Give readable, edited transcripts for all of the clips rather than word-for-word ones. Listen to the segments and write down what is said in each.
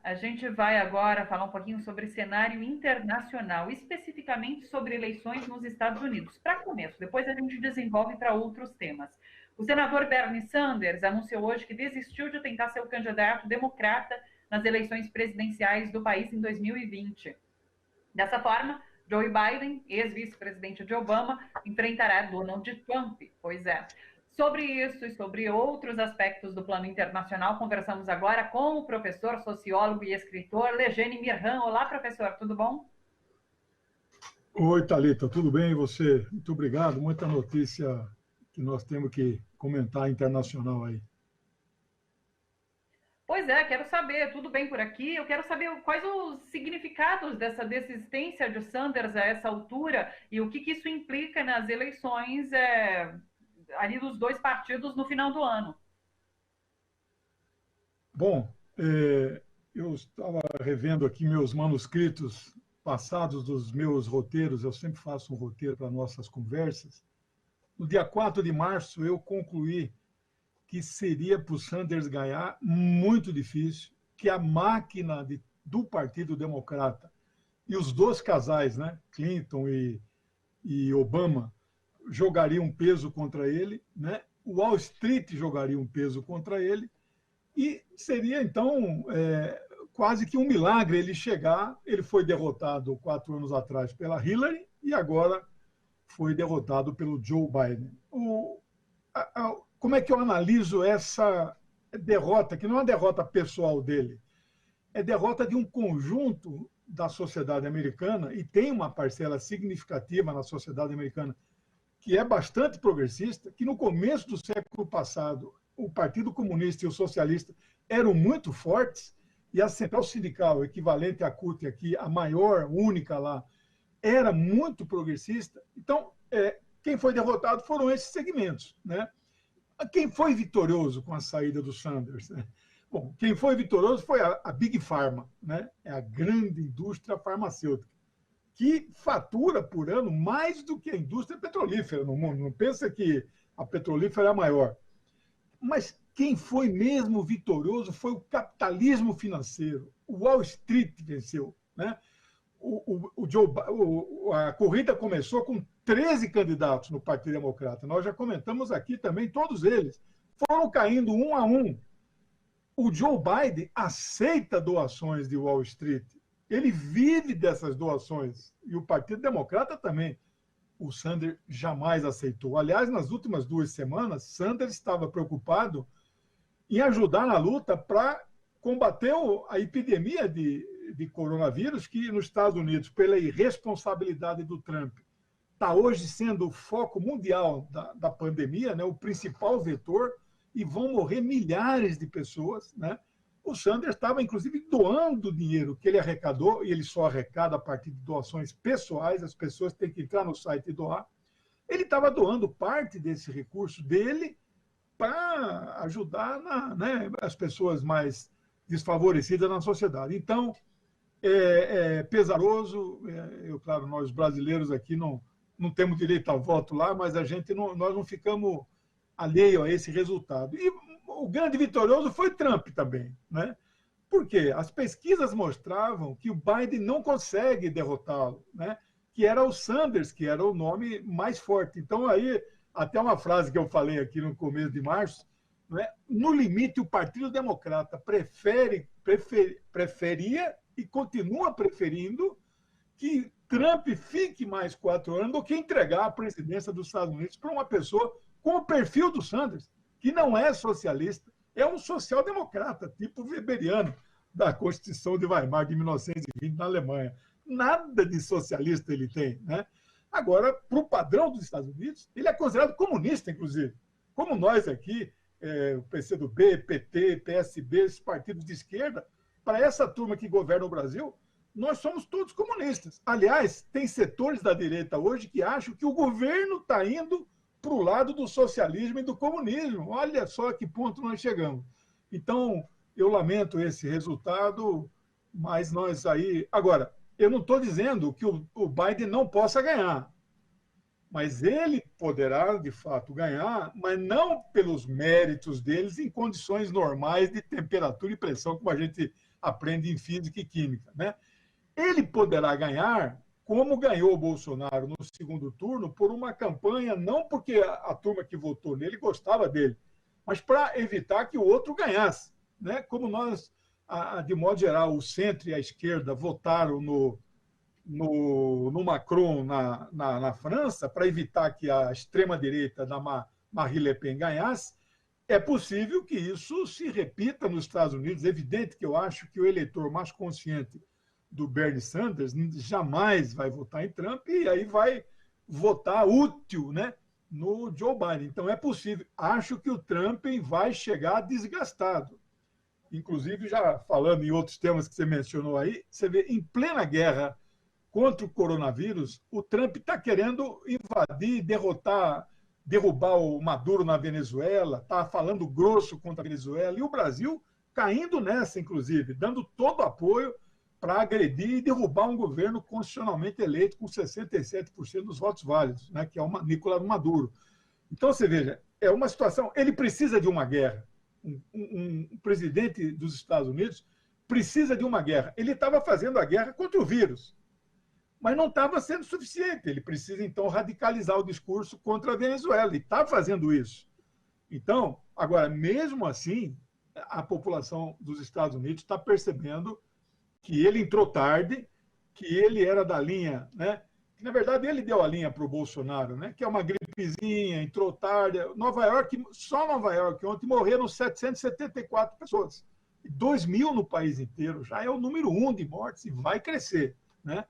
A gente vai agora falar um pouquinho sobre cenário internacional, especificamente sobre eleições nos Estados Unidos. Para começo, depois a gente desenvolve para outros temas. O senador Bernie Sanders anunciou hoje que desistiu de tentar ser o candidato democrata nas eleições presidenciais do país em 2020. Dessa forma, Joe Biden, ex-vice-presidente de Obama, enfrentará Donald Trump. Pois é. Sobre isso e sobre outros aspectos do plano internacional, conversamos agora com o professor, sociólogo e escritor Legene Mirhan. Olá, professor, tudo bom? Oi, Thalita, tudo bem? E você? Muito obrigado. Muita notícia que nós temos que comentar internacional aí. Pois é, quero saber, tudo bem por aqui? Eu quero saber quais os significados dessa desistência de Sanders a essa altura e o que isso implica nas eleições ali dos dois partidos no final do ano. Bom, eu estava revendo aqui meus manuscritos passados dos meus roteiros, eu sempre faço um roteiro para nossas conversas. No dia 4 de março, eu concluí que seria para o Sanders ganhar muito difícil, que a máquina do Partido Democrata e os dois casais, né, Clinton e Obama, jogariam um peso contra ele, né? O Wall Street jogaria um peso contra ele, e seria, então, quase que um milagre ele chegar. Ele foi derrotado 4 anos atrás pela Hillary e agora foi derrotado pelo Joe Biden. Como é que eu analiso essa derrota, que não é uma derrota pessoal dele, é derrota de um conjunto da sociedade americana, e tem uma parcela significativa na sociedade americana que é bastante progressista, que no começo do século passado o Partido Comunista e o Socialista eram muito fortes, e a Central Sindical, equivalente à CUT aqui, a maior, única lá, era muito progressista. Então, quem foi derrotado foram esses segmentos, né? Quem foi vitorioso com a saída do Sanders? Né? Bom, quem foi vitorioso foi a Big Pharma, né? É a grande indústria farmacêutica, que fatura por ano mais do que a indústria petrolífera no mundo. Não pensa que a petrolífera é a maior. Mas quem foi mesmo vitorioso foi o capitalismo financeiro. O Wall Street venceu, né? A corrida começou com 13 candidatos no Partido Democrata. Nós já comentamos aqui também, todos eles foram caindo um a um. O Joe Biden aceita doações de Wall Street. Ele vive dessas doações. E o Partido Democrata também. O Sanders jamais aceitou. Aliás, nas últimas 2 semanas, Sanders estava preocupado em ajudar na luta para combater a epidemia de coronavírus, que nos Estados Unidos, pela irresponsabilidade do Trump, está hoje sendo o foco mundial da pandemia, né, o principal vetor, e vão morrer milhares de pessoas, né? O Sanders estava, inclusive, doando o dinheiro que ele arrecadou, e ele só arrecada a partir de doações pessoais, as pessoas têm que entrar no site e doar. Ele estava doando parte desse recurso dele para ajudar né, as pessoas mais desfavorecidas na sociedade. Então, é pesaroso. Claro, nós brasileiros aqui não temos direito ao voto lá, mas nós não ficamos alheios a esse resultado. E o grande vitorioso foi Trump também, né? Por quê? As pesquisas mostravam que o Biden não consegue derrotá-lo, né? Que era o Sanders, que era o nome mais forte. Então, aí, até uma frase que eu falei aqui no começo de março, né? No limite, o Partido Democrata preferia e continua preferindo que Trump fique mais 4 anos do que entregar a presidência dos Estados Unidos para uma pessoa com o perfil do Sanders, que não é socialista, é um social-democrata, tipo weberiano, da Constituição de Weimar de 1920 na Alemanha. Nada de socialista ele tem, né? Agora, para o padrão dos Estados Unidos, ele é considerado comunista, inclusive. Como nós aqui, o PCdoB, PT, PSB, esses partidos de esquerda, para essa turma que governa o Brasil, nós somos todos comunistas. Aliás, tem setores da direita hoje que acham que o governo está indo para o lado do socialismo e do comunismo. Olha só a que ponto nós chegamos. Então, eu lamento esse resultado, mas nós aí... Agora, eu não estou dizendo que o Biden não possa ganhar, mas ele poderá, de fato, ganhar, mas não pelos méritos deles em condições normais de temperatura e pressão, como a gente aprende em física e química, né? Ele poderá ganhar, como ganhou o Bolsonaro no segundo turno, por uma campanha, não porque a turma que votou nele gostava dele, mas para evitar que o outro ganhasse, né? Como nós, de modo geral, o centro e a esquerda votaram no Macron na França, para evitar que a extrema-direita da Marine Le Pen ganhasse, é possível que isso se repita nos Estados Unidos. É evidente que eu acho que o eleitor mais consciente do Bernie Sanders jamais vai votar em Trump e aí vai votar útil, né, no Joe Biden. Então é possível. Acho que o Trump vai chegar desgastado. Inclusive, já falando em outros temas que você mencionou aí, você vê, em plena guerra contra o coronavírus, o Trump está querendo invadir, derrubar o Maduro na Venezuela, está falando grosso contra a Venezuela, e o Brasil caindo nessa, inclusive, dando todo o apoio para agredir e derrubar um governo constitucionalmente eleito com 67% dos votos válidos, né, que é o Nicolás Maduro. Então, você veja, é uma situação... Ele precisa de uma guerra. Um presidente dos Estados Unidos precisa de uma guerra. Ele estava fazendo a guerra contra o vírus, mas não estava sendo suficiente. Ele precisa, então, radicalizar o discurso contra a Venezuela, e está fazendo isso. Então, agora, mesmo assim, a população dos Estados Unidos está percebendo que ele entrou tarde, que ele era da linha, né? Que, na verdade, ele deu a linha para o Bolsonaro, né? Que é uma gripezinha, entrou tarde. Só Nova York, ontem morreram 774 pessoas. 2.000 no país inteiro, já é o número 1 de mortes e vai crescer, né?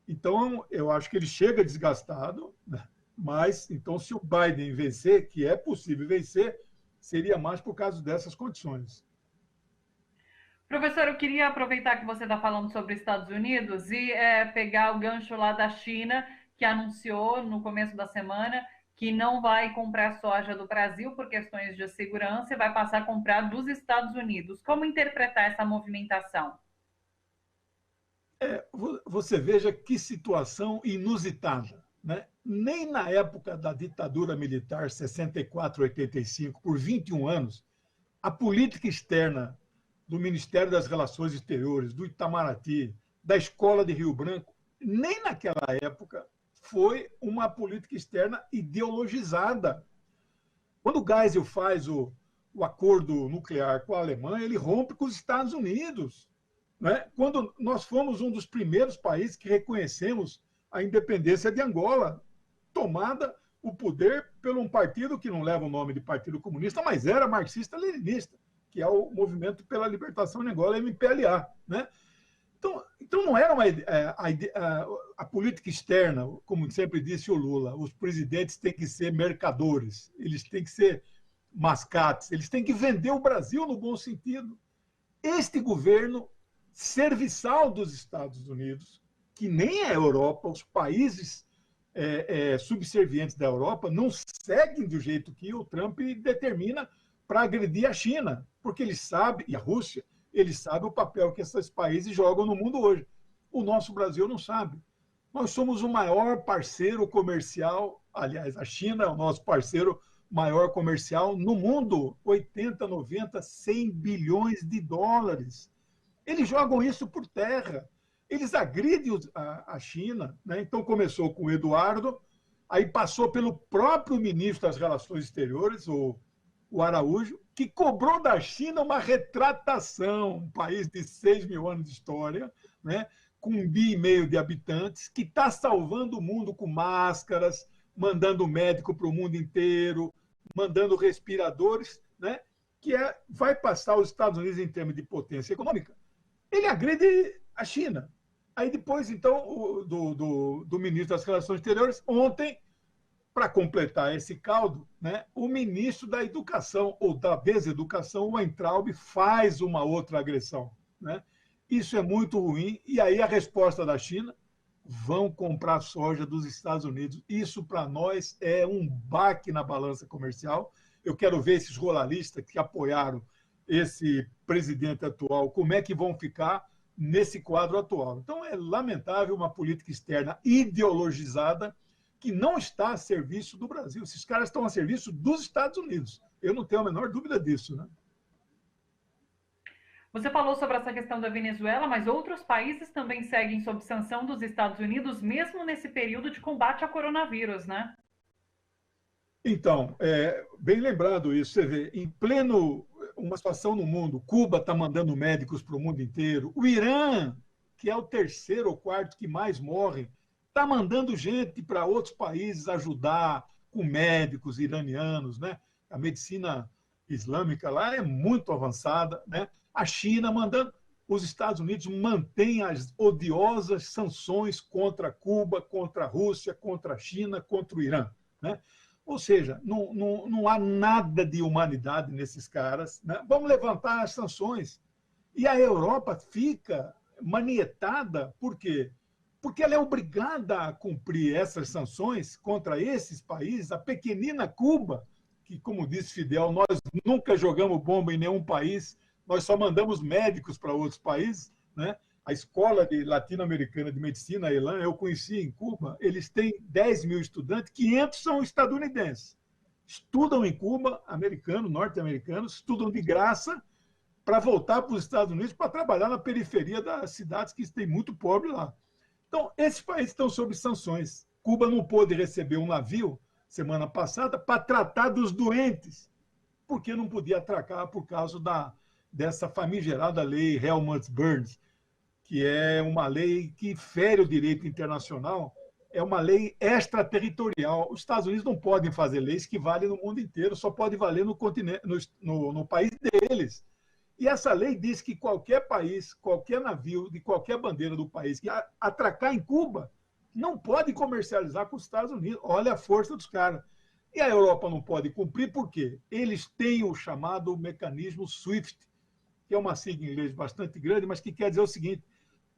Então, eu acho que ele chega desgastado, né? Mas, então, se o Biden vencer, que é possível vencer, seria mais por causa dessas condições. Professor, eu queria aproveitar que você está falando sobre Estados Unidos e pegar o gancho lá da China, que anunciou no começo da semana que não vai comprar soja do Brasil por questões de segurança e vai passar a comprar dos Estados Unidos. Como interpretar essa movimentação? Você veja que situação inusitada, né? Nem na época da ditadura militar, 64, 85, por 21 anos, a política externa do Ministério das Relações Exteriores, do Itamaraty, da Escola de Rio Branco, nem naquela época foi uma política externa ideologizada. Quando o Geisel faz o acordo nuclear com a Alemanha, ele rompe com os Estados Unidos. Né? Quando nós fomos um dos primeiros países que reconhecemos a independência de Angola, tomada o poder por um partido que não leva o nome de Partido Comunista, mas era marxista-leninista, que é o Movimento pela Libertação de Angola, MPLA. Né? Então não era a política externa, como sempre disse o Lula, os presidentes têm que ser mercadores, eles têm que ser mascates, eles têm que vender o Brasil no bom sentido. Este governo serviçal dos Estados Unidos, que nem a Europa, os países subservientes da Europa, não seguem do jeito que o Trump determina para agredir a China, porque ele sabe, e a Rússia, ele sabe o papel que esses países jogam no mundo hoje. O nosso Brasil não sabe. Nós somos o maior parceiro comercial, aliás, a China é o nosso parceiro maior comercial no mundo, 80, 90, 100 bilhões de dólares. Eles jogam isso por terra. Eles agridem a China. Né? Então, começou com o Eduardo, aí passou pelo próprio ministro das Relações Exteriores, o Araújo, que cobrou da China uma retratação, um país de 6 mil anos de história, né? Com 1,5 bi de habitantes, que está salvando o mundo com máscaras, mandando médico para o mundo inteiro, mandando respiradores, né? Que vai passar os Estados Unidos em termos de potência econômica. Ele agride a China. Aí depois, então, do ministro das Relações Exteriores, ontem, para completar esse caldo, né, o ministro da Educação, ou da Deseducação, o Weintraub, faz uma outra agressão. Né? Isso é muito ruim. E aí a resposta da China, vão comprar soja dos Estados Unidos. Isso, para nós, é um baque na balança comercial. Eu quero ver esses ruralistas que apoiaram esse presidente atual, como é que vão ficar nesse quadro atual. Então, é lamentável uma política externa ideologizada que não está a serviço do Brasil. Esses caras estão a serviço dos Estados Unidos. Eu não tenho a menor dúvida disso. Né? Você falou sobre essa questão da Venezuela, mas outros países também seguem sob sanção dos Estados Unidos, mesmo nesse período de combate ao coronavírus, né? Então, bem lembrado isso, você vê, em pleno uma situação no mundo, Cuba está mandando médicos para o mundo inteiro, o Irã, que é o terceiro ou quarto que mais morre, está mandando gente para outros países ajudar com médicos iranianos, né? A medicina islâmica lá é muito avançada, né? A China mandando, os Estados Unidos mantêm as odiosas sanções contra Cuba, contra a Rússia, contra a China, contra o Irã, né? Ou seja, não há nada de humanidade nesses caras, né? Vamos levantar as sanções. E a Europa fica manietada, por quê? Porque ela é obrigada a cumprir essas sanções contra esses países. A pequenina Cuba, que, como disse Fidel, nós nunca jogamos bomba em nenhum país, nós só mandamos médicos para outros países, né? A escola latino-americana de medicina, a ELAN, eu conheci em Cuba, eles têm 10 mil estudantes, 500 são estadunidenses. Estudam em Cuba, americanos, norte-americanos, estudam de graça para voltar para os Estados Unidos para trabalhar na periferia das cidades que tem muito pobre lá. Então, esses países estão sob sanções. Cuba não pôde receber um navio semana passada para tratar dos doentes, porque não podia atracar por causa dessa famigerada lei Helmut-Burns, que é uma lei que fere o direito internacional, é uma lei extraterritorial. Os Estados Unidos não podem fazer leis que valem no mundo inteiro, só pode valer no continente, no país deles. E essa lei diz que qualquer país, qualquer navio de qualquer bandeira do país que atracar em Cuba não pode comercializar com os Estados Unidos. Olha a força dos caras. E a Europa não pode cumprir por quê? Eles têm o chamado mecanismo SWIFT, que é uma sigla em inglês bastante grande, mas que quer dizer o seguinte: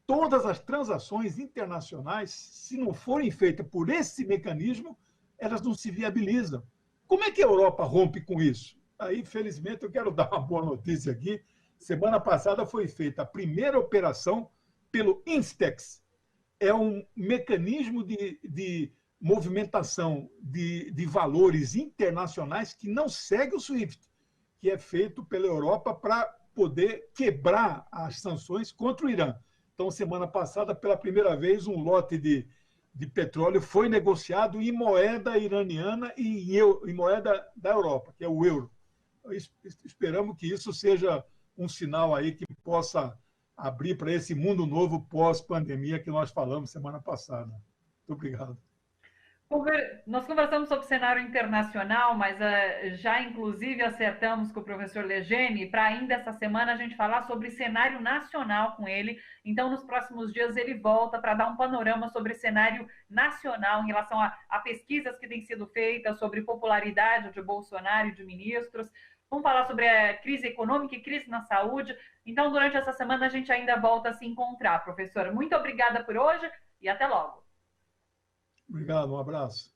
todas as transações internacionais, se não forem feitas por esse mecanismo, elas não se viabilizam. Como é que a Europa rompe com isso? Aí, felizmente, eu quero dar uma boa notícia aqui. Semana passada foi feita a primeira operação pelo Instex. É um mecanismo de movimentação de valores internacionais que não segue o SWIFT, que é feito pela Europa para poder quebrar as sanções contra o Irã. Então, semana passada, pela primeira vez, um lote de petróleo foi negociado em moeda iraniana e em moeda da Europa, que é o euro. Esperamos que isso seja um sinal aí que possa abrir para esse mundo novo pós-pandemia que nós falamos semana passada. Muito obrigado. Nós conversamos sobre o cenário internacional, mas já inclusive acertamos com o professor Legene para ainda essa semana a gente falar sobre cenário nacional com ele. Então, nos próximos dias ele volta para dar um panorama sobre cenário nacional em relação a pesquisas que têm sido feitas sobre popularidade de Bolsonaro e de ministros. Vamos falar sobre a crise econômica e crise na saúde. Então, durante essa semana a gente ainda volta a se encontrar, professora. Muito obrigada por hoje e até logo. Obrigado, um abraço.